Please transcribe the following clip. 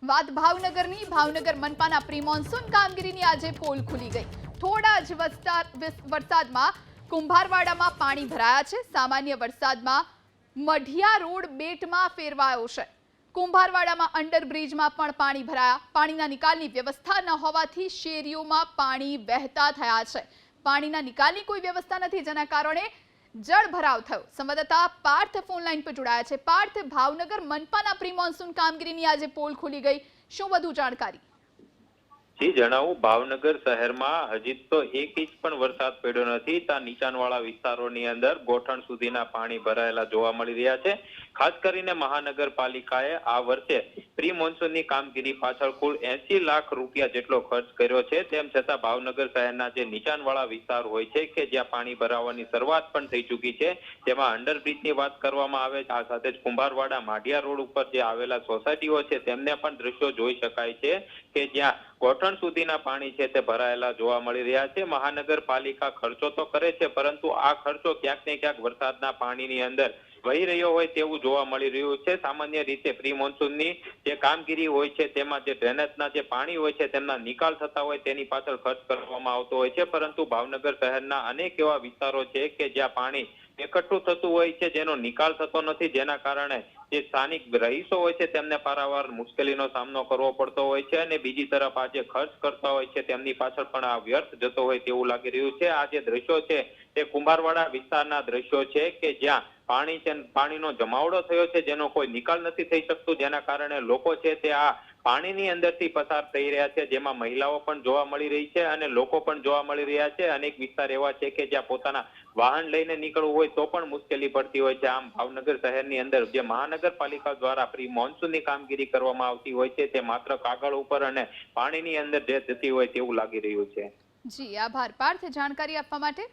વાત ભાવનગરની Bhavnagar મનપાના pre monsoon કામગીરીની આજે પોલ ખુલી ગઈ। થોડા જ વરસાદમાં કુંભારવાડામાં પાણી ભરાયા છે। સામાન્ય વરસાદમાં મઢિયા રોડ બેટમાં ફેરવાયો છે। કુંભારવાડામાં અંડરબ્રિજમાં પણ પાણી ભરાયા। પાણીના નિકાલની વ્યવસ્થા ન હોવાથી શેરીઓમાં પાણી વહેતા થયા છે। પાણીના નિકાલની કોઈ વ્યવસ્થા નથી, જેના કારણે જળભરાવ થયો। સંવાદદાતા પાર્થ ફોન લાઈન પર જોડાયા છે। પાર્થ, ભાવનગર મનપાના પ્રી મોન્સૂન કામગીરીની આજે પોલ ખુલી ગઈ, શું વધુ જાણકારી? જી જણાવું, ભાવનગર શહેરમાં હજી તો 1 ઇંચ પણ વરસાદ પડ્યો નથી। ત્યાં નીચાણવાળા વિસ્તારોની અંદર ગોઠણ સુધીના પાણી ભરાયેલા જોવા મળી રહ્યા છે। ખાસ કરીને મહાનગરપાલિકાએ આ વર્ષે પ્રી મોન્સૂનની કામગીરી પાછળ કુલ 80 લાખ રૂપિયા જેટલો ખર્ચ કર્યો છે। તેમ છતાં ભાવનગર શહેરના જે નીચાણવાળા વિસ્તાર હોય છે કે જ્યાં પાણી ભરાવાની શરૂઆત પણ થઈ ચૂકી છે, તેમાં અંડરબ્રિજની વાત કરવામાં આવે છે। આ સાથે જ કુંભારવાડા માઢિયા રોડ ઉપર જે આવેલા સોસાયટીઓ છે તેમને પણ દ્રશ્યો જોઈ શકાય છે કે જ્યાં ગોઠણ સુધીના પાણી છે તે ભરાયેલા જોવા મળી રહ્યા છે। મહાનગરપાલિકા ખર્ચો તો કરે છે, પરંતુ આ ખર્ચો ક્યાંક ને ક્યાંક વરસાદના પાણીની અંદર વહી રહ્યો હોય તેવું જોવા મળી રહ્યું છે। સામાન્ય રીતે પ્રી મોન્સૂનની જે કામગીરી હોય છે તેમાં જે ડ્રેનેજના જે પાણી હોય છે તેમના નિકાલ થતા હોય તેની પાછળ ખર્ચ કરવામાં આવતો હોય છે, પરંતુ ભાવનગર શહેરના અનેક એવા વિસ્તારો છે કે જ્યાં પાણી એકઠું થતું હોય છે જેનો નિકાલ થતો નથી, જેના કારણે જે સ્થાનિક રહીશો હોય છે તેમને પારાવાર મુશ્કેલીનો સામનો કરવો પડતો હોય છે। અને બીજી તરફ આ જે ખર્ચ કરતા હોય છે તેમની પાછળ પણ આ વ્યર્થ જતો હોય તેવું લાગી રહ્યું છે। આ જે દ્રશ્યો છે તે કુંભારવાડા વિસ્તારના દ્રશ્યો છે કે જ્યાં પાણીનો જમાવડો થયો છે, જેનો કોઈ નિકાલ નથી થઈ શકતું, જેના કારણે લોકો છે તે આ પાણીની અંદરથી પસાર થઈ રહ્યા છે, જેમાં મહિલાઓ પણ જોવા મળી રહી છે અને લોકો પણ જોવા મળી રહ્યા છે। અનેક વિસ્તાર એવા છે કે જ્યાં પોતાના વાહન લઈને નીકળવું હોય તો પણ મુશ્કેલી પડતી હોય છે। આમ ભાવનગર શહેરની અંદર જે મહાનગરપાલિકા દ્વારા પ્રી મોન્સૂનની કામગીરી કરવામાં આવતી હોય છે તે માત્ર કાગળ ઉપર અને પાણીની અંદર જે જતી હોય તેવું લાગી રહ્યું છે। જી, આભાર પાર્થ જાણકારી આપવા માટે।